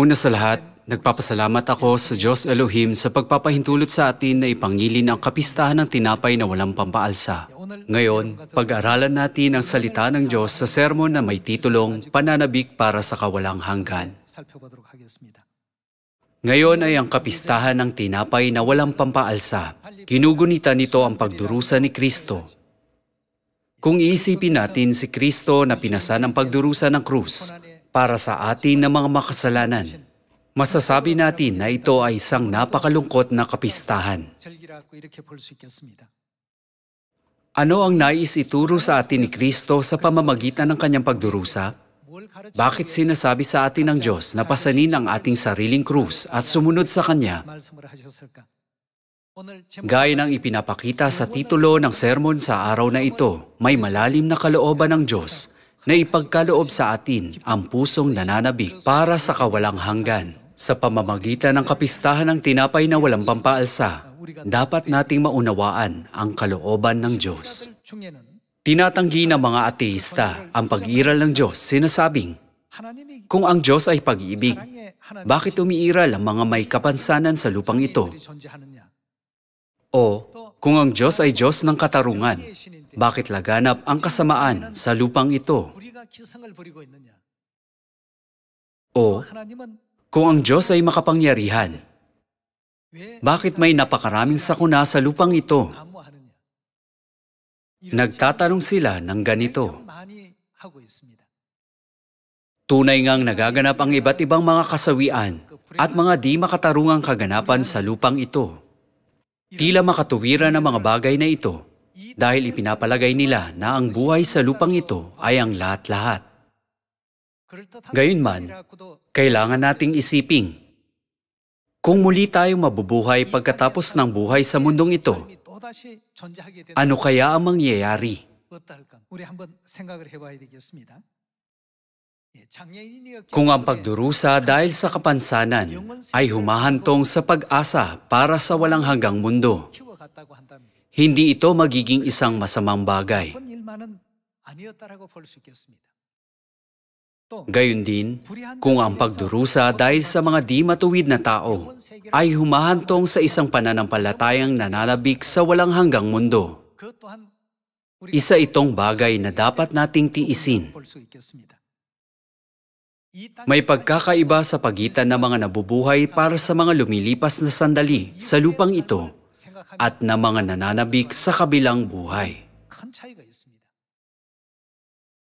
Una sa lahat, nagpapasalamat ako sa Diyos Elohim sa pagpapahintulot sa atin na ipangilin ang kapistahan ng tinapay na walang pampaalsa. Ngayon, pag-aralan natin ang salita ng Diyos sa sermon na may titulong Pananabik para sa Kawalang Hanggan. Ngayon ay ang kapistahan ng tinapay na walang pampaalsa. Ginugunita nito ang pagdurusa ni Kristo. Kung iisipin natin si Kristo na pinasan ang pagdurusa ng krus para sa atin na mga makasalanan, masasabi natin na ito ay isang napakalungkot na kapistahan. Ano ang nais ituro sa atin ni Kristo sa pamamagitan ng kanyang pagdurusa? Bakit sinasabi sa atin ng Diyos na pasanin ang ating sariling krus at sumunod sa Kanya? Gaya ng ipinapakita sa titulo ng sermon sa araw na ito, may malalim na kalooban ng Diyos na ipagkaloob sa atin ang pusong nananabik para sa kawalang hanggan. Sa pamamagitan ng kapistahan ng tinapay na walang pampaalsa, dapat nating maunawaan ang kalooban ng Diyos. Tinatanggi ng mga ateista ang pag-iral ng Diyos, sinasabing, kung ang Diyos ay pag-ibig, bakit umiiral ang mga may kapansanan sa lupang ito? O, kung ang Diyos ay Diyos ng katarungan, bakit laganap ang kasamaan sa lupang ito? O, kung ang Diyos ay makapangyarihan, bakit may napakaraming sakuna sa lupang ito? Nagtatanong sila ng ganito. Tunay ngang nagaganap ang iba't ibang mga kasawian at mga di makatarungang kaganapan sa lupang ito. Tila makatuwiran ang mga bagay na ito dahil ipinapalagay nila na ang buhay sa lupang ito ay ang lahat-lahat. Gayunman, kailangan nating isiping, kung muli tayong mabubuhay pagkatapos ng buhay sa mundong ito, ano kaya ang mangyayari? Kung ang pagdurusa dahil sa kapansanan ay humahantong sa pag-asa para sa walang hanggang mundo, hindi ito magiging isang masamang bagay. Gayon din, kung ang pagdurusa dahil sa mga di matuwid na tao ay humahantong sa isang pananampalatayang nananabik sa walang hanggang mundo, isa itong bagay na dapat nating tiisin. May pagkakaiba sa pagitan ng mga nabubuhay para sa mga lumilipas na sandali sa lupang ito at na mga nananabik sa kabilang buhay.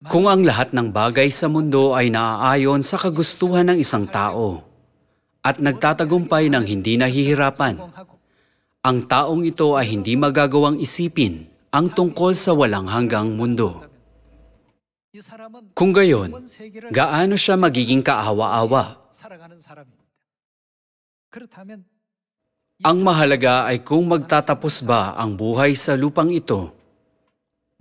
Kung ang lahat ng bagay sa mundo ay naaayon sa kagustuhan ng isang tao at nagtatagumpay ng hindi nahihirapan, ang taong ito ay hindi magagawang isipin ang tungkol sa walang hanggang mundo. Kung gayon, gaano siya magiging kaawa-awa? Ang mahalaga ay kung magtatapos ba ang buhay sa lupang ito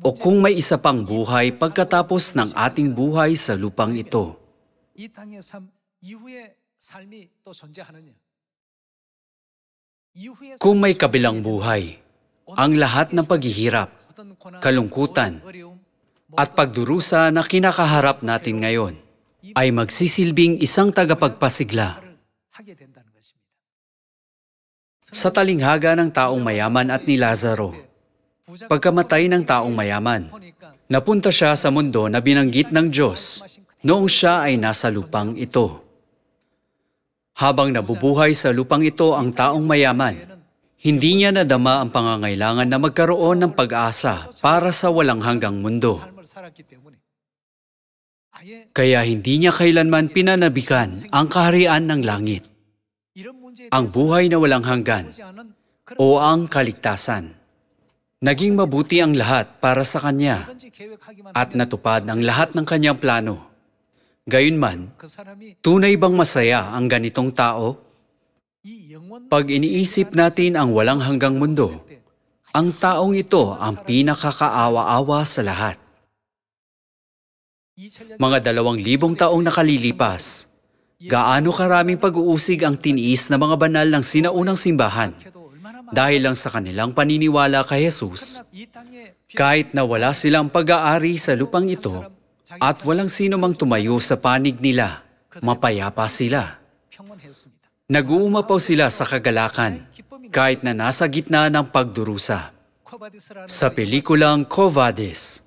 o kung may isa pang buhay pagkatapos ng ating buhay sa lupang ito. Kung may kabilang buhay, ang lahat ng paghihirap, kalungkutan, at pagdurusa na kinakaharap natin ngayon ay magsisilbing isang tagapagpasigla. Sa talinghaga ng taong mayaman at ni Lazaro, pagkamatay ng taong mayaman, napunta siya sa mundo na binanggit ng Diyos noong siya ay nasa lupang ito. Habang nabubuhay sa lupang ito ang taong mayaman, hindi niya nadama ang pangangailangan na magkaroon ng pag-asa para sa walang hanggang mundo. Kaya hindi niya kailanman pinanabikan ang kaharian ng langit, ang buhay na walang hanggan, o ang kaligtasan. Naging mabuti ang lahat para sa kanya at natupad ang lahat ng kanyang plano. Gayunman, tunay bang masaya ang ganitong tao? Pag iniisip natin ang walang hanggang mundo, ang taong ito ang pinakakaawa-awa sa lahat. Mga 2,000 taong nakalilipas, gaano karaming pag-uusig ang tiniis ng mga banal ng sinaunang simbahan dahil lang sa kanilang paniniwala kay Jesus. Kahit na wala silang pag-aari sa lupang ito at walang sino mang tumayo sa panig nila, mapayapa sila. Nag-uumapaw sila sa kagalakan kahit na nasa gitna ng pagdurusa. Sa pelikulang Quo Vadis,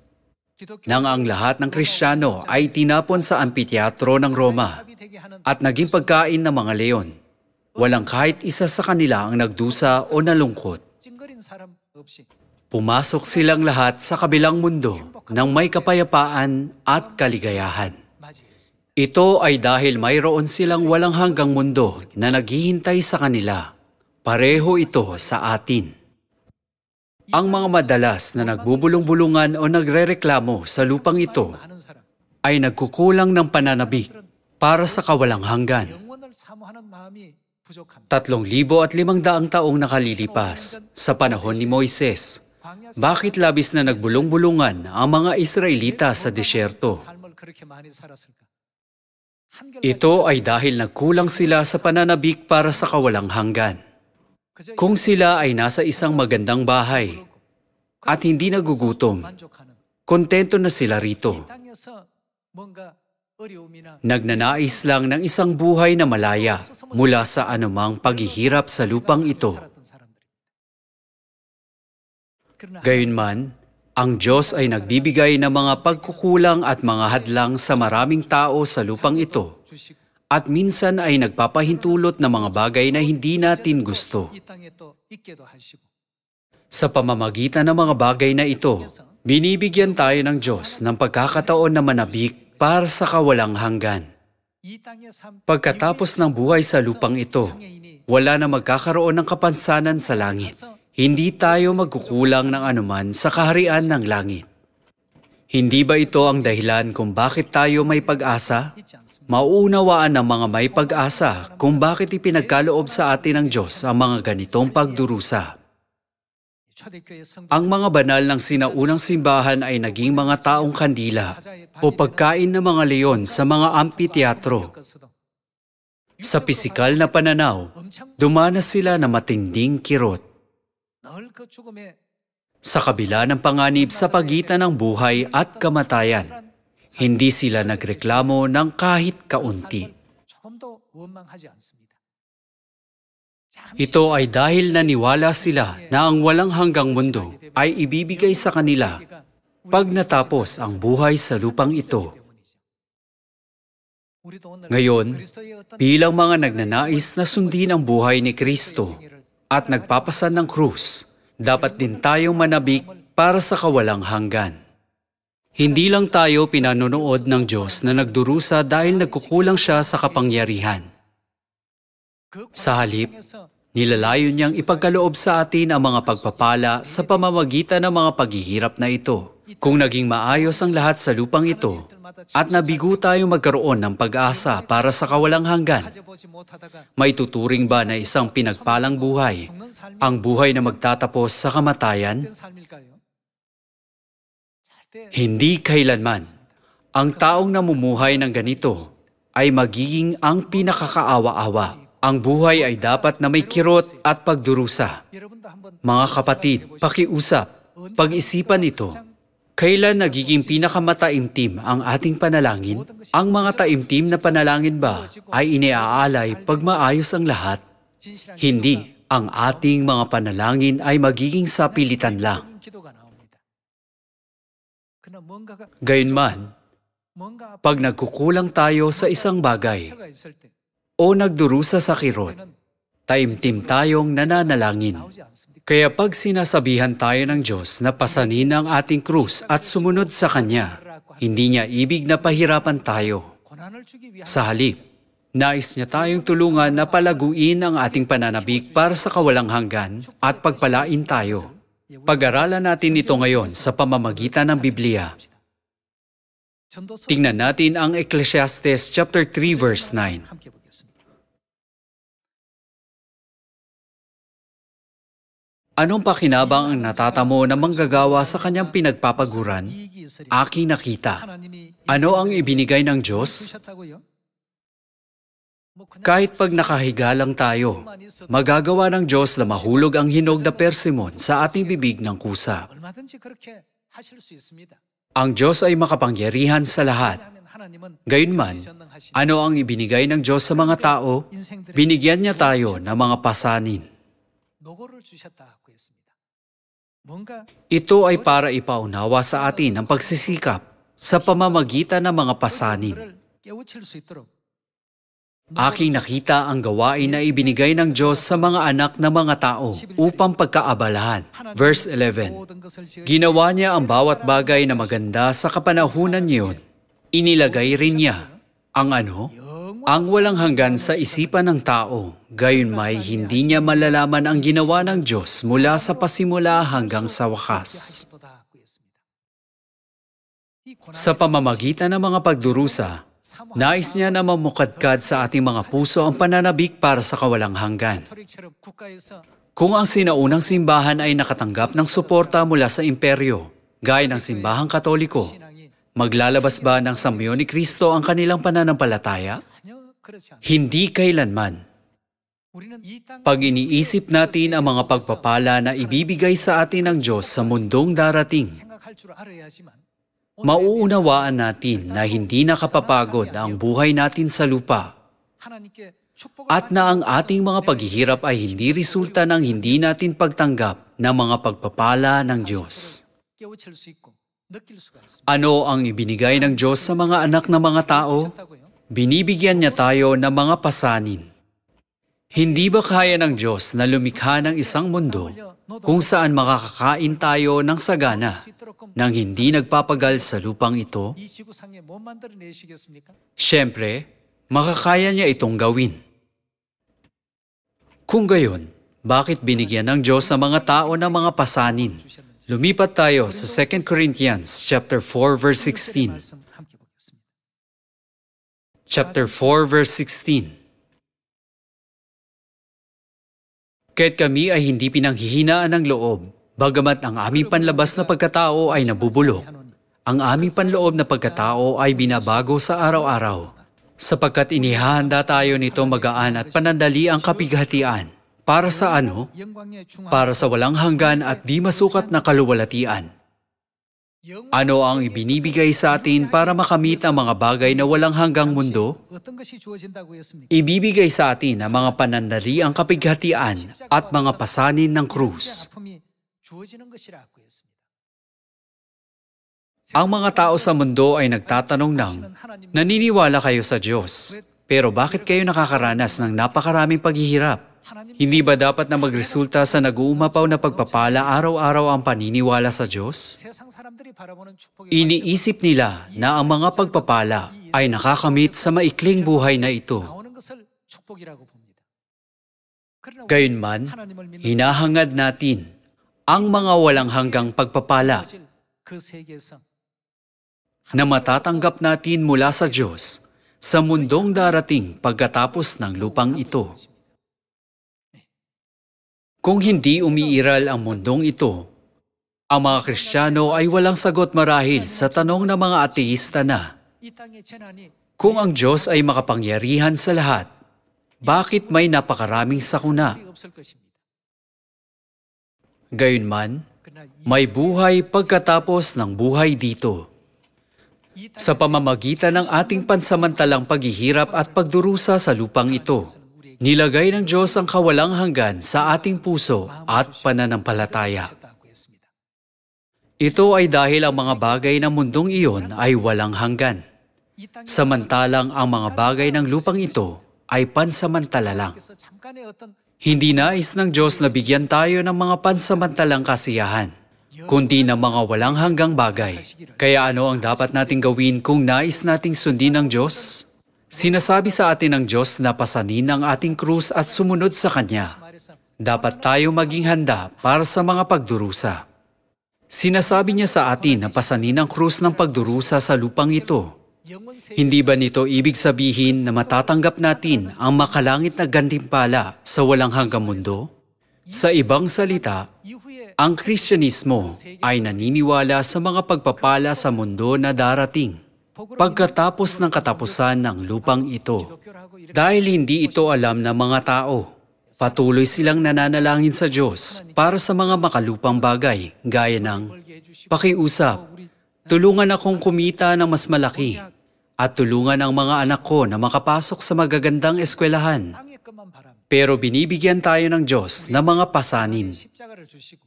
nang ang lahat ng Kristiyano ay tinapon sa ampitheatro ng Roma at naging pagkain ng mga leon, walang kahit isa sa kanila ang nagdusa o nalungkot. Pumasok silang lahat sa kabilang mundo ng may kapayapaan at kaligayahan. Ito ay dahil mayroon silang walang hanggang mundo na naghihintay sa kanila. Pareho ito sa atin. Ang mga madalas na nagbubulong-bulungan o nagrereklamo sa lupang ito ay nagkukulang ng pananabik para sa kawalang hanggan. 3,500 taong nakalilipas sa panahon ni Moises. Bakit labis na nagbulong-bulungan ang mga Israelita sa disyerto? Ito ay dahil nagkulang sila sa pananabik para sa kawalang hanggan. Kung sila ay nasa isang magandang bahay at hindi nagugutom, kontento na sila rito. Nagnanais lang ng isang buhay na malaya mula sa anumang paghihirap sa lupang ito. Gayunman, ang Diyos ay nagbibigay ng mga pagkukulang at mga hadlang sa maraming tao sa lupang ito, at minsan ay nagpapahintulot ng mga bagay na hindi natin gusto. Sa pamamagitan ng mga bagay na ito, binibigyan tayo ng Diyos ng pagkakataon na manabik para sa kawalang hanggan. Pagkatapos ng buhay sa lupang ito, wala na magkakaroon ng kapansanan sa langit. Hindi tayo magkukulang ng anuman sa kaharian ng langit. Hindi ba ito ang dahilan kung bakit tayo may pag-asa? Mauunawaan ng mga may pag-asa kung bakit ipinagkaloob sa atin ng Diyos ang mga ganitong pagdurusa. Ang mga banal ng sinaunang simbahan ay naging mga taong kandila o pagkain ng mga leon sa mga ampitheatro. Sa pisikal na pananaw, dumanas sila na matinding kirot. Sa kabila ng panganib sa pagitan ng buhay at kamatayan, hindi sila nagreklamo ng kahit kaunti. Ito ay dahil naniwala sila na ang walang hanggang mundo ay ibibigay sa kanila pag natapos ang buhay sa lupang ito. Ngayon, bilang mga nagnanais na sundin ang buhay ni Kristo at nagpapasan ng krus, dapat din tayong manabik para sa kawalang hanggan. Hindi lang tayo pinanonood ng Diyos na nagdurusa dahil nagkukulang siya sa kapangyarihan. Sa halip, nilalayon niyang ipagkaloob sa atin ang mga pagpapala sa pamamagitan ng mga paghihirap na ito. Kung naging maayos ang lahat sa lupang ito, at nabigo tayong magkaroon ng pag-asa para sa kawalang hanggan, may tuturing ba na isang pinagpalang buhay, ang buhay na magtatapos sa kamatayan? Hindi kailanman. Ang taong namumuhay ng ganito ay magiging ang pinakakaawa-awa. Ang buhay ay dapat na may kirot at pagdurusa. Mga kapatid, pakiusap, pag-isipan ito. Kailan nagiging pinakamataimtim ang ating panalangin? Ang mga taimtim na panalangin ba ay iniaalay pag maayos ang lahat? Hindi. Ang ating mga panalangin ay magiging sapilitan lang. Gayunman, pag nagkukulang tayo sa isang bagay o nagdurusa sa kirot, taimtim tayong nananalangin. Kaya pag sinasabihan tayo ng Diyos na pasanin ang ating krus at sumunod sa Kanya, hindi niya ibig na pahirapan tayo. Sa halip, nais niya tayong tulungan na palaguin ang ating pananabik para sa kawalang hanggan at pagpalain tayo. Pag-aralan natin ito ngayon sa pamamagitan ng Biblia. Tingnan natin ang Ecclesiastes chapter 3 verse 9. Anong pakinabang ang natatamo na manggagawa sa kanyang pinagpapaguran? Aking nakita. Ano ang ibinigay ng Diyos? Kahit pag nakahiga lang tayo, magagawa ng Diyos na mahulog ang hinog na persimon sa ating bibig ng kusa. Ang Diyos ay makapangyarihan sa lahat. Gayunman, ano ang ibinigay ng Diyos sa mga tao? Binigyan niya tayo ng mga pasanin. Ito ay para ipaunawa sa atin ang pagsisikap sa pamamagitan ng mga pasanin. Aking nakita ang gawain na ibinigay ng Diyos sa mga anak ng mga tao upang pagkaabalahan. Verse 11, Ginawa niya ang bawat bagay na maganda sa kapanahunan niyon. Inilagay rin niya ang ano? Ang walang hanggan sa isipan ng tao. Gayunmay hindi niya malalaman ang ginawa ng Diyos mula sa pasimula hanggang sa wakas. Sa pamamagitan ng mga pagdurusa, nais niya na mamukadkad sa ating mga puso ang pananabik para sa kawalang hanggan. Kung ang sinaunang simbahan ay nakatanggap ng suporta mula sa imperyo, gaya ng simbahang Katoliko, maglalabas ba ng samyo ni Kristo ang kanilang pananampalataya? Hindi kailanman. Pag iniisip natin ang mga pagpapala na ibibigay sa atin ng Diyos sa mundong darating, mauunawaan natin na hindi nakapapagod ang buhay natin sa lupa at na ang ating mga paghihirap ay hindi resulta ng hindi natin pagtanggap ng mga pagpapala ng Diyos. Ano ang ibinigay ng Diyos sa mga anak ng mga tao? Binibigyan niya tayo ng mga pasanin. Hindi ba kaya ng Diyos na lumikha ng isang mundo kung saan makakakain tayo ng sagana nang hindi nagpapagal sa lupang ito? Siyempre, makakaya niya itong gawin. Kung gayon, bakit binigyan ng Diyos sa mga tao ng mga pasanin? Lumipat tayo sa 2 Corinthians chapter 4 verse 16. Chapter 4 verse 16. Kaya't kami ay hindi pinanghihinaan ng loob, bagamat ang aming panlabas na pagkatao ay nabubulok. Ang aming panloob na pagkatao ay binabago sa araw-araw, sapagkat inihahanda tayo nito magaan at panandali ang kapighatian. Para sa ano? Para sa walang hanggan at di masukat na kaluwalhatian. Ano ang ibinibigay sa atin para makamit ang mga bagay na walang hanggang mundo? Ibibigay sa atin ang mga panandali ang kapighatian at mga pasanin ng krus. Ang mga tao sa mundo ay nagtatanong ng, naniniwala kayo sa Diyos, pero bakit kayo nakakaranas ng napakaraming paghihirap? Hindi ba dapat na magresulta sa nag-uumapaw na pagpapala araw-araw ang paniniwala sa Diyos? Iniisip nila na ang mga pagpapala ay nakakamit sa maikling buhay na ito. Gayunman, hinahangad natin ang mga walang hanggang pagpapala na matatanggap natin mula sa Diyos sa mundong darating pagkatapos ng lupang ito. Kung hindi umiiral ang mundong ito, ang mga Kristiyano ay walang sagot marahil sa tanong ng mga ateista na, kung ang Diyos ay makapangyarihan sa lahat, bakit may napakaraming sakuna? Gayunman, may buhay pagkatapos ng buhay dito. Sa pamamagitan ng ating pansamantalang paghihirap at pagdurusa sa lupang ito, nilagay ng Diyos ang kawalang hanggan sa ating puso at pananampalataya. Ito ay dahil ang mga bagay ng mundong iyon ay walang hanggan. Samantalang ang mga bagay ng lupang ito ay pansamantala lang. Hindi nais ng Diyos na bigyan tayo ng mga pansamantalang kasiyahan, kundi ng mga walang hanggang bagay. Kaya ano ang dapat nating gawin kung nais nating sundin ng Diyos? Sinasabi sa atin ng Diyos na pasanin ang ating krus at sumunod sa Kanya. Dapat tayo maging handa para sa mga pagdurusa. Sinasabi niya sa atin na pasanin ang krus ng pagdurusa sa lupang ito. Hindi ba nito ibig sabihin na matatanggap natin ang makalangit na gantimpala sa walang hanggang mundo? Sa ibang salita, ang Kristyanismo ay naniniwala sa mga pagpapala sa mundo na darating pagkatapos ng katapusan ng lupang ito. Dahil hindi ito alam ng mga tao, patuloy silang nananalangin sa Diyos para sa mga makalupang bagay, gaya ng pakiusap, Tulungan akong kumita ng mas malaki at tulungan ang mga anak ko na makapasok sa magagandang eskwelahan. 땅의 것만 바랍니다. Pero binibigyan tayo ng Diyos ng mga pasanin. 십자가를 주시고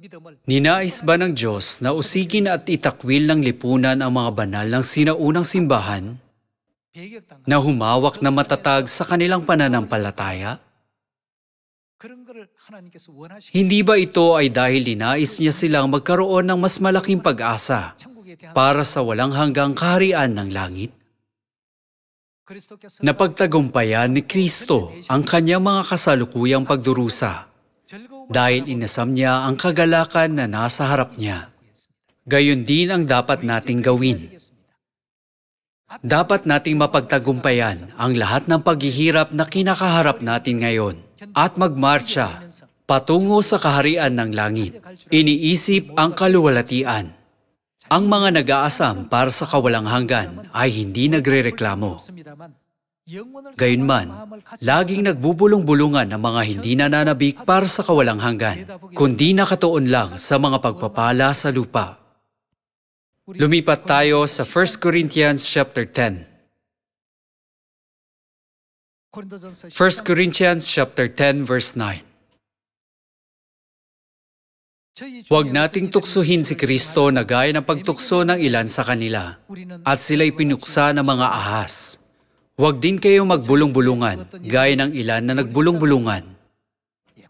믿음을 Ninais ba ng Diyos na usigin at itakwil ng lipunan ang mga banal ng sinaunang simbahan 배격당하는 na humawak na matatag sa kanilang pananampalataya? 그런 것을 하나님께서 원하시고 Hindi ba ito ay dahil ninais niya silang magkaroon ng mas malaking pag-asa 천국에 대한 para sa walang hanggang kaharian ng langit? 그리스도께서 Napagtagumpayan ni Kristo ang kanyang mga kasalukuyang pagdurusa 즐거움을 dahil inasam niya ang kagalakan na nasa harap niya. Gayon din ang dapat nating gawin. Dapat nating mapagtagumpayan ang lahat ng paghihirap na kinakaharap natin ngayon at magmarcha patungo sa kaharian ng langit. Iniisip ang kaluwalhatian. Ang mga nag-aasam para sa kawalang hanggan ay hindi nagrereklamo. Gayunman, laging nagbubulong-bulungan ang mga hindi nananabik para sa kawalang hanggan, kundi nakatuon lang sa mga pagpapala sa lupa. Lumipat tayo sa 1 Corinthians chapter 10. 1 Corinthians chapter 10 verse 9. Huwag nating tuksuhin si Kristo na gaya ng pagtukso ng ilan sa kanila, at sila'y pinuksa ng mga ahas. Huwag din kayong magbulong-bulungan, gaya ng ilan na nagbulong-bulungan.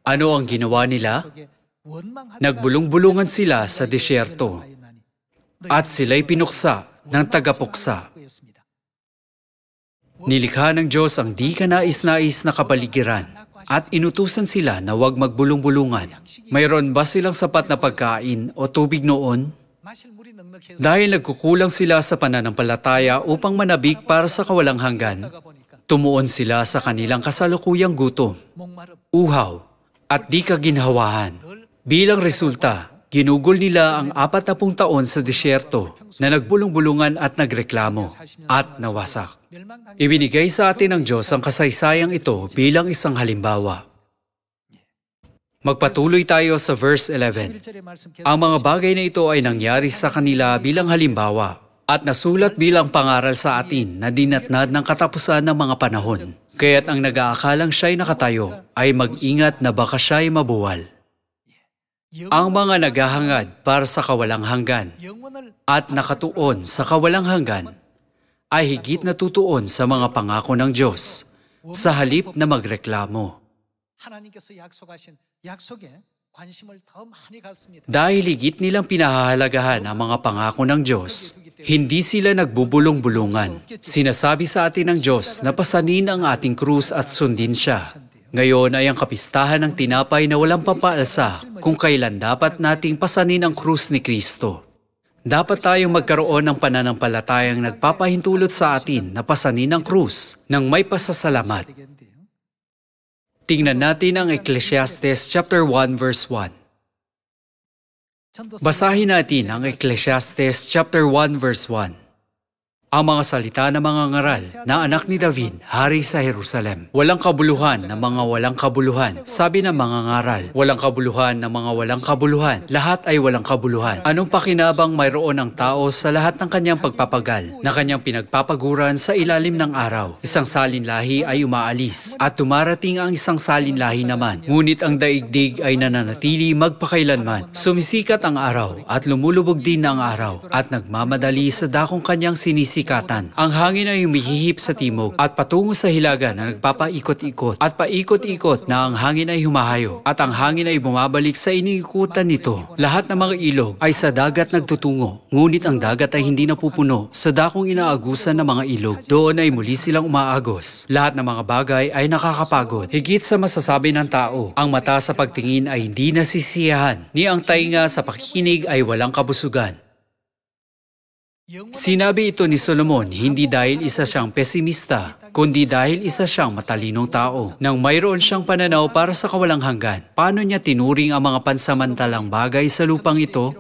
Ano ang ginawa nila? Nagbulong-bulungan sila sa disyerto, at sila'y pinuksa ng tagapuksa. Nilikha ng Diyos ang di kanais-nais na kapaligiran, at inutusan sila na huwag magbulong-bulungan. Mayroon ba silang sapat na pagkain o tubig noon? Dahil nagkukulang sila sa pananampalataya upang manabik para sa kawalang hanggan, tumuon sila sa kanilang kasalukuyang gutom, uhaw, at di kaginhawahan. Bilang resulta, ginugol nila ang 40 taon sa disyerto na nagbulong-bulungan at nagreklamo at nawasak. Ibinigay sa atin ng Diyos ang kasaysayang ito bilang isang halimbawa. Magpatuloy tayo sa verse 11. Ang mga bagay na ito ay nangyari sa kanila bilang halimbawa at nasulat bilang pangaral sa atin na dinatnad ng katapusan ng mga panahon. Kaya't ang nag-aakalang siya'y nakatayo ay mag-ingat na baka siya'y mabuwal. Ang mga naghahangad para sa kawalang hanggan at nakatuon sa kawalang hanggan ay higit na tutuon sa mga pangako ng Diyos sa halip na magreklamo. 하나님께서 약속하신 약속에 관심을 더 많이 갖습니다. Dahil higit nilang pinahahalagahan ang mga pangako ng Diyos, hindi sila nagbubulong-bulungan. Sinasabi sa atin ng Diyos na pasanin ang ating krus at sundin siya. Ngayon ay ang kapistahan ng tinapay na walang pampaalsa kung kailan dapat nating pasanin ang krus ni Kristo. Dapat tayong magkaroon ng pananampalatayang nagpapahintulot sa atin na pasanin ang krus ng may pasasalamat. Tingnan natin ang Ecclesiastes chapter 1 verse 1. Basahin natin ang Ecclesiastes chapter 1 verse 1. Ang mga salita ng mga ngaral na anak ni David, hari sa Jerusalem. Walang kabuluhan na mga walang kabuluhan. Sabi ng mga ngaral, walang kabuluhan na mga walang kabuluhan. Lahat ay walang kabuluhan. Anong pakinabang mayroon ang tao sa lahat ng kanyang pagpapagal na kanyang pinagpapaguran sa ilalim ng araw? Isang salinlahi ay umaalis at dumarating ang isang salinlahi naman. Ngunit ang daigdig ay nananatili magpakailanman. Sumisikat ang araw at lumulubog din ang araw at nagmamadali sa dakong kanyang sinisikatan. Ang hangin ay humihihip sa timog at patungo sa hilaga na nagpapaikot-ikot at paikot-ikot na ang hangin ay humahayo at ang hangin ay bumabalik sa iniikutan nito. Lahat ng mga ilog ay sa dagat nagtutungo, ngunit ang dagat ay hindi napupuno sa dakong inaagusan ng mga ilog. Doon ay muli silang umaagos. Lahat ng mga bagay ay nakakapagod. Higit sa masasabi ng tao, ang mata sa pagtingin ay hindi nasisiyahan, ni ang tainga sa pakikinig ay walang kabusugan. Sinabi ito ni Solomon hindi dahil isa siyang pesimista, kundi dahil isa siyang matalinong tao. Nang mayroon siyang pananaw para sa kawalang hanggan, paano niya tinuring ang mga pansamantalang bagay sa lupang ito?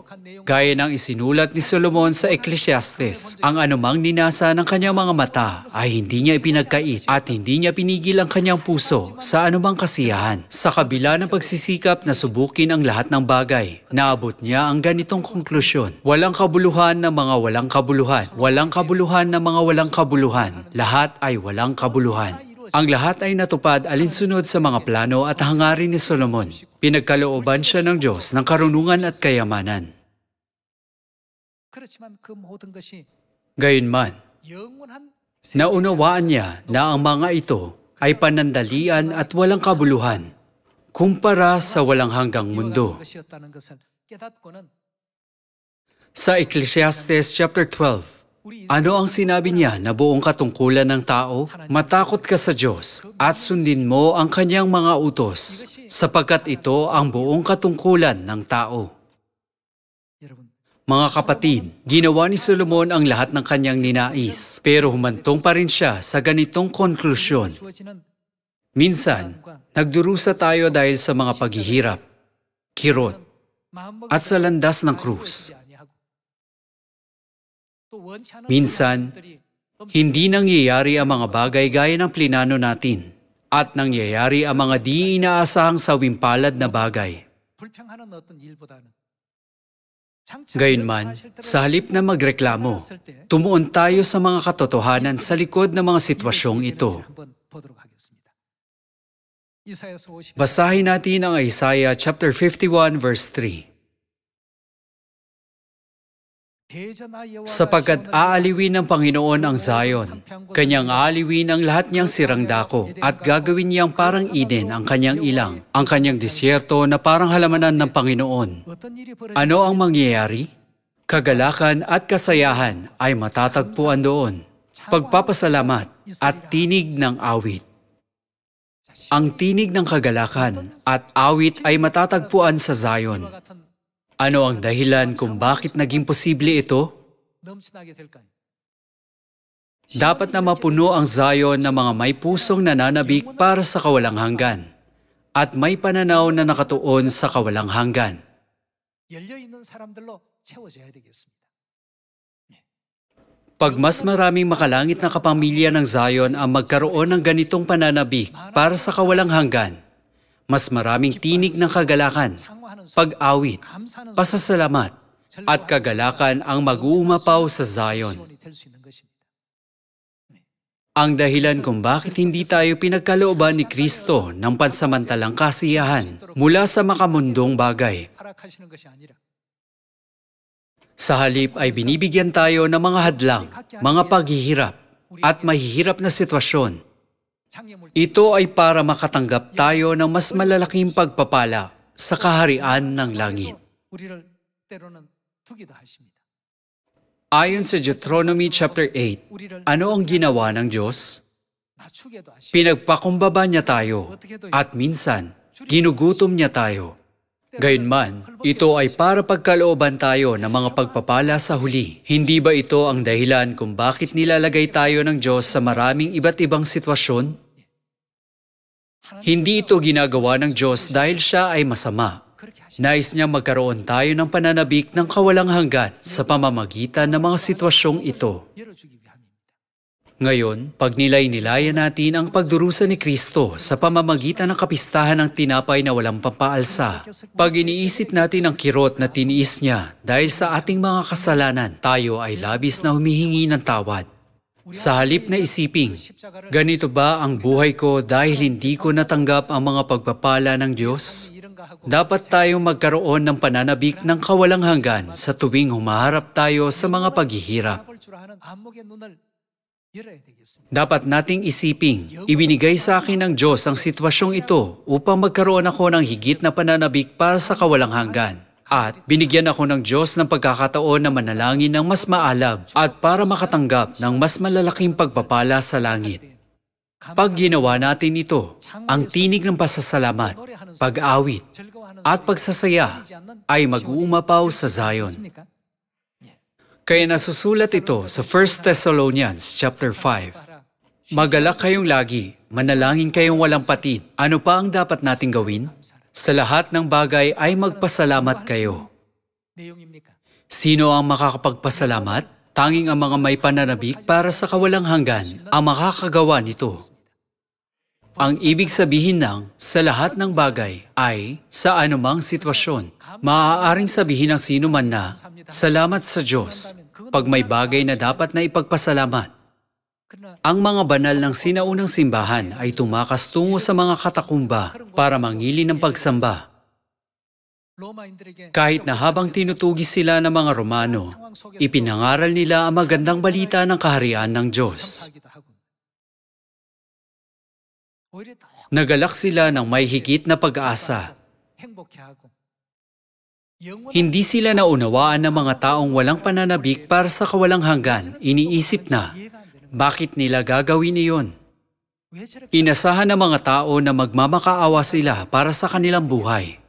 Gaya ng isinulat ni Solomon sa Ecclesiastes, ang anumang ninasa ng kanyang mga mata ay hindi niya ipinagkait at hindi niya pinigil ang kanyang puso sa anumang kasiyahan. Sa kabila ng pagsisikap na subukin ang lahat ng bagay, naabot niya ang ganitong konklusyon: walang kabuluhan ng mga walang kabuluhan, walang kabuluhan ng mga walang kabuluhan, lahat ay walang kabuluhan. Ang lahat ay natupad alinsunod sa mga plano at hangarin ni Solomon. Pinagkalooban siya ng Diyos ng karunungan at kayamanan. 그렇지만 그 모든 것이 Gayunman, 영원한 naunawaan niya na ang mga ito ay panandalian at walang kabuluhan kumpara sa walang hanggang mundo. 것이었다는 것을 깨닫고는 Sa Ecclesiastes chapter 12, ano ang sinabi niya na buong katungkulan ng tao? Matakot ka sa Diyos at sundin mo ang kanyang mga utos, sapagkat ito ang buong katungkulan ng tao. 여러분 Mga kapatid, ginawa ni Solomon ang lahat ng kanyang ninais, pero humantong pa rin siya sa ganitong konklusyon. 주어지는 Minsan, nagdurusa tayo dahil sa mga paghihirap, kirot, at sa landas ng krus. Minsan, hindi nangyayari ang mga bagay gaya ng plinano natin, at nangyayari ang mga di inaasahang sawimpalad na bagay. 불평하는 어떤 일보다는 Gayunman, sa halip na magreklamo, tumuon tayo sa mga katotohanan sa likod ng mga sitwasyong ito. Basahin natin ang Isaiah chapter 51 verse 3. Sapagkat aaliwin ng Panginoon ang Zion, kanyang aaliwin ang lahat niyang sirang dako, at gagawin niyang parang Eden ang kanyang ilang, ang kanyang disyerto na parang halamanan ng Panginoon. Ano ang mangyayari? Kagalakan at kasayahan ay matatagpuan doon, pagpapasalamat at tinig ng awit. Ang tinig ng kagalakan at awit ay matatagpuan sa Zion. Ano ang dahilan kung bakit naging posible ito? Dapat na mapuno ang Zion ng mga may pusong nananabik para sa kawalang hanggan at may pananaw na nakatuon sa kawalang hanggan. 열려있는 사람들로 채워져야 되겠습니다. Pag mas maraming makalangit na kapamilya ng Zion ang magkaroon ng ganitong pananabik para sa kawalang hanggan, mas maraming tinig ng kagalakan, pag-awit, pasasalamat, at kagalakan ang mag-uumapaw sa Zion. Ang dahilan kung bakit hindi tayo pinagkalooban ni Kristo ng pansamantalang kasiyahan mula sa makamundong bagay. 허락하시는 것이 아니라 Sa halip ay binibigyan tayo ng mga hadlang, mga paghihirap, at mahihirap na sitwasyon. Ito ay para makatanggap tayo ng mas malalaking pagpapala sa kaharian ng langit. 우리를 때로는 두기도 하십니다. Ayon sa Deuteronomy chapter 8, ano ang ginawa ng Diyos? 낮추게도 하시고 Pinagpakumbaba niya tayo, at minsan, ginugutom niya tayo. Gayunman, ito ay para pagkalooban tayo ng mga pagpapala sa huli. Hindi ba ito ang dahilan kung bakit nilalagay tayo ng Diyos sa maraming iba't ibang sitwasyon? Hindi ito ginagawa ng Diyos dahil siya ay masama. Nais niya magkaroon tayo ng pananabik ng kawalang hanggan sa pamamagitan ng mga sitwasyong ito. 열어주기 위함입니다. Ngayon, pag nilay-nilayan natin ang pagdurusa ni Kristo sa pamamagitan ng kapistahan ng tinapay na walang pampaalsa, pag iniisip natin ang kirot na tiniis niya dahil sa ating mga kasalanan, tayo ay labis na humihingi ng tawad. Sa halip na isiping, ganito ba ang buhay ko dahil hindi ko natanggap ang mga pagpapala ng Diyos? Dapat tayong magkaroon ng pananabik ng kawalang hanggan sa tuwing humaharap tayo sa mga paghihirap. 바라볼 줄 아는 안목의 눈을 열어야 되겠습니다. Dapat nating isiping, ibinigay sa akin ng Diyos ang sitwasyong ito upang magkaroon ako ng higit na pananabik para sa kawalang hanggan. At binigyan ako ng Diyos ng pagkakataon na manalangin ng mas maalab at para makatanggap ng mas malalaking pagpapala sa langit. Pag ginawa natin ito, ang tinig ng pasasalamat, pag-awit, at pagsasaya ay mag-uumapaw sa Zion. Kaya nasusulat ito sa 1 Thessalonians chapter 5. Magalak kayong lagi, manalangin kayong walang patid. Ano pa ang dapat nating gawin? Sa lahat ng bagay ay magpasalamat kayo. 내용입니까? Sino ang makakapagpasalamat? Tanging ang mga may pananabik para sa kawalang hanggan ang makakagawa nito. Ang ibig sabihin ng sa lahat ng bagay ay sa anumang sitwasyon. Maaaring sabihin ng sino man na salamat sa Diyos pag may bagay na dapat na ipagpasalamat. 그러나 Ang mga banal ng sinaunang simbahan ay tumakas tungo sa mga katakumba para mangili ng pagsamba. 로마인들에게 Kahit na habang tinutugis sila ng mga Romano, ipinangaral nila ang magandang balita ng kaharian ng Diyos. 전파하기도 하고 오히려 더 Nagalak sila ng may higit na pag-asa. 행복해하고 영원한 Hindi sila naunawaan ng mga taong walang pananabik para sa kawalang hanggan. Iniisip na, 이해가 안 되는 bakit nila gagawin iyon? 왜 저렇게 Inasahan ng mga tao na magmamakaawa sila para sa kanilang buhay.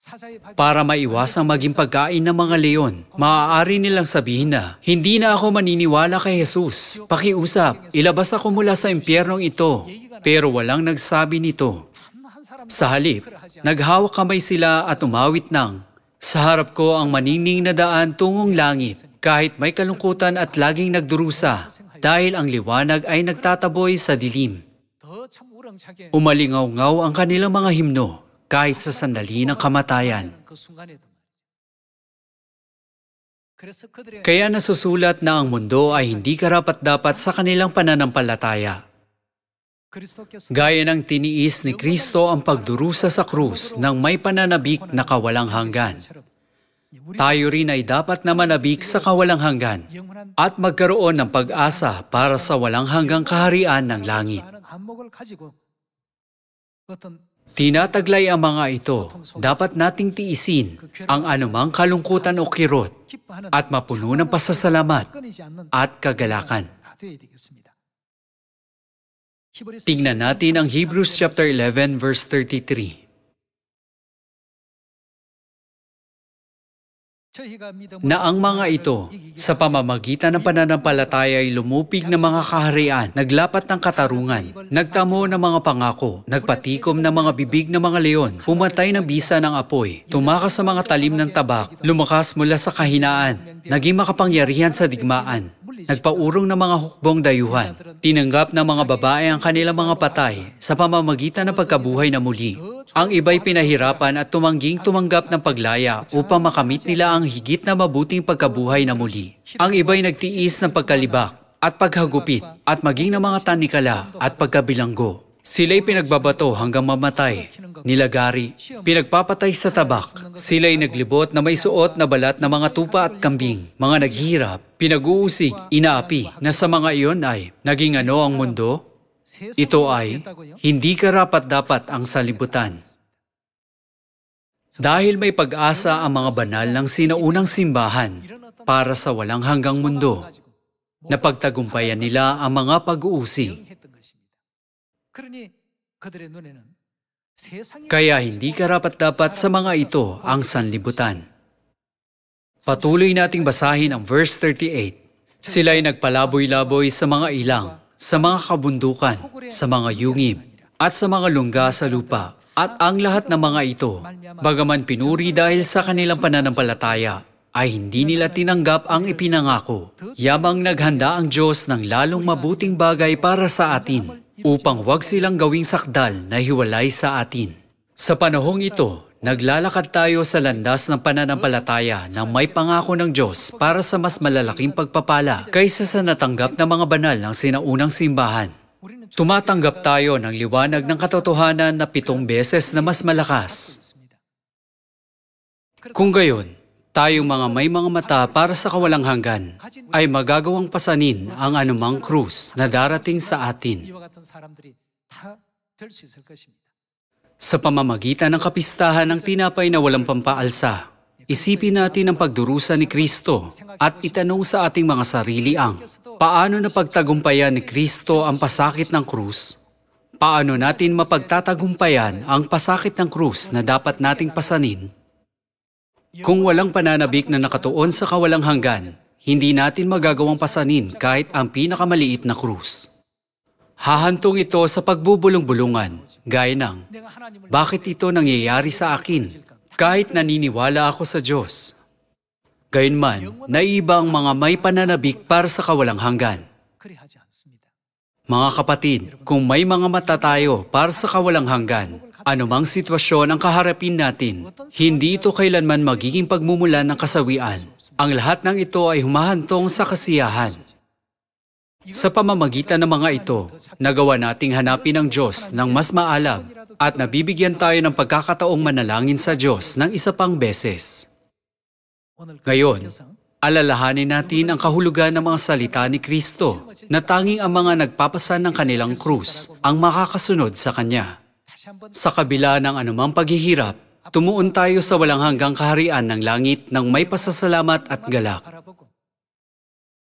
사자의 발 Para maiwasang maging pagkain ng mga leon, maaari nilang sabihin na, hindi na ako maniniwala kay Jesus. Pakiusap, ilabas ako mula sa impyernong ito. Pero walang nagsabi nito. 한 사람 Sa halip, naghawak kamay sila at umawit ng, sa harap ko ang maningning na daan tungong langit, kahit may kalungkutan at laging nagdurusa, dahil ang liwanag ay nagtataboy sa dilim. 더참 우렁차게 Umalingaw-ngaw ang kanilang mga himno, kahit sa sandali ng kamatayan. 그 순간에도 말이죠. 그래서 그들의 Kaya nasusulat na ang mundo ay hindi karapat-dapat sa kanilang pananampalataya. 그리스도께서 Gaya ng tiniis ni Kristo ang pagdurusa sa krus ng may pananabik na kawalang hanggan. Tayo rin ay dapat na manabik sa kawalang hanggan 영원한 at magkaroon ng pag-asa para sa walang hanggang kaharian ng langit. 많은 안목을 가지고 어떤 Tinataglay ang mga ito, dapat nating tiisin ang anumang kalungkutan o kirot 기뻐하는 at mapuno ng pasasalamat 끊이지 않는 at kagalakan. 다 되어야 되겠습니다. 히브리서 Tingnan natin ang Hebrews chapter 11 verse 33. 저희가 믿음으로 Na ang mga ito, sa pamamagitan ng pananampalataya ay lumupig ng mga kaharian, naglapat ng katarungan, nagtamo ng mga pangako, nagpatikom ng mga bibig ng mga leon, pumatay ng bisa ng apoy, tumakas sa mga talim ng tabak, lumakas mula sa kahinaan, naging makapangyarihan sa digmaan, nagpaurong ng mga hukbong dayuhan, tinanggap ng mga babae ang kanilang mga patay sa pamamagitan ng pagkabuhay na muli. Ang iba'y pinahirapan at tumangging-tumanggap ng paglaya upang makamit nila ang higit na mabuting pagkabuhay na muli. Ang iba'y nagtiis ng pagkalibak at paghagupit at maging ng mga tanikala at pagkabilanggo. Sila'y pinagbabato hanggang mamatay, nilagari, pinagpapatay sa tabak. Sila'y naglibot na may suot na balat na mga tupa at kambing, mga naghihirap, pinag-uusig, inaapi, na sa mga iyon ay naging ano ang mundo? Ito ay hindi karapat-dapat ang salibutan. Dahil may pag-asa ang mga banal ng sinaunang simbahan para sa walang hanggang mundo, napagtagumpayan nila ang mga pag-uusig. 했던 것입니다. 그러니 그들의 눈에는 세상의 Kaya hindi karapat-dapat sa mga ito ang sanlibutan. Patuloy nating basahin ang verse 38. Sila'y nagpalaboy-laboy sa mga ilang, sa mga kabundukan, sa mga yungib, at sa mga lungga sa lupa. At ang lahat ng mga ito, bagaman pinuri dahil sa kanilang pananampalataya, ay hindi nila tinanggap ang ipinangako. Yamang naghanda ang Diyos ng lalong mabuting bagay para sa atin, upang huwag silang gawing sakdal na hiwalay sa atin. Sa panahong ito, naglalakad tayo sa landas ng pananampalataya na may pangako ng Diyos para sa mas malalaking pagpapala kaysa sa natanggap ng mga banal ng sinaunang simbahan. 우리는 Tumatanggap tayo ng liwanag ng katotohanan na 7 beses na mas malakas. 있습니다. Kung gayon, tayong mga may mga mata para sa kawalang hanggan ay magagawang pasanin ang anumang krus na darating sa atin. 이와 같은 사람들이 다 될 수 있을 것입니다. Sa pamamagitan ng kapistahan ng tinapay na walang pampaalsa, isipin natin ang pagdurusa ni Kristo at itanong sa ating mga sarili ang, paano napagtagumpayan ni Kristo ang pasakit ng krus? Paano natin mapagtatagumpayan ang pasakit ng krus na dapat nating pasanin? Kung walang pananabik na nakatuon sa kawalang hanggan, hindi natin magagawang pasanin kahit ang pinakamaliit na krus. Hahantong ito sa pagbubulong-bulungan, gaya ng, 내가 하나님을 bakit ito nangyayari sa akin? Kahit naniniwala ako sa Diyos. Gayunman, naiba ang mga may pananabik para sa kawalang hanggan. 그리하지 않습니다. Mga kapatid, kung may mga mata tayo para sa kawalang hanggan, anumang sitwasyon ang kaharapin natin, hindi ito kailanman magiging pagmumulan ng kasawian. Ang lahat ng ito ay humahantong sa kasiyahan. Sa pamamagitan ng mga ito, nagawa nating hanapin ang Diyos ng mas maalam at nabibigyan tayo ng pagkakataong manalangin sa Diyos ng isa pang beses. 오늘 Ngayon, 그리스도께서 alalahanin natin ang kahulugan ng mga salita ni Kristo na tanging ang mga nagpapasan ng kanilang krus ang makakasunod sa Kanya. 다시 한번 Sa kabila ng anumang paghihirap, tumuon tayo sa walang hanggang kaharian ng langit ng may pasasalamat at galak. 바라보고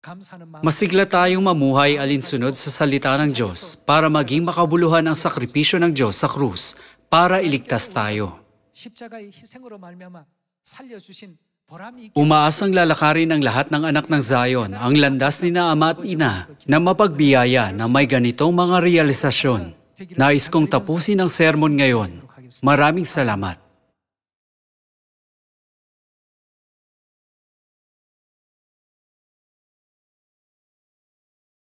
감사하는 마음 Masigla tayong mamuhay alinsunod sa salita ng Diyos para maging makabuluhan ang sakripisyo ng Diyos sa krus para iligtas tayo. 십자가의 희생으로 말미암아 살려주신 보람이 있게 Umaasang lalakarin ng lahat ng anak ng Zion ang landas ni na ama at ina na mapagbiyaya na may ganitong mga realisasyon. Nais kong tapusin ang sermon ngayon. Maraming salamat.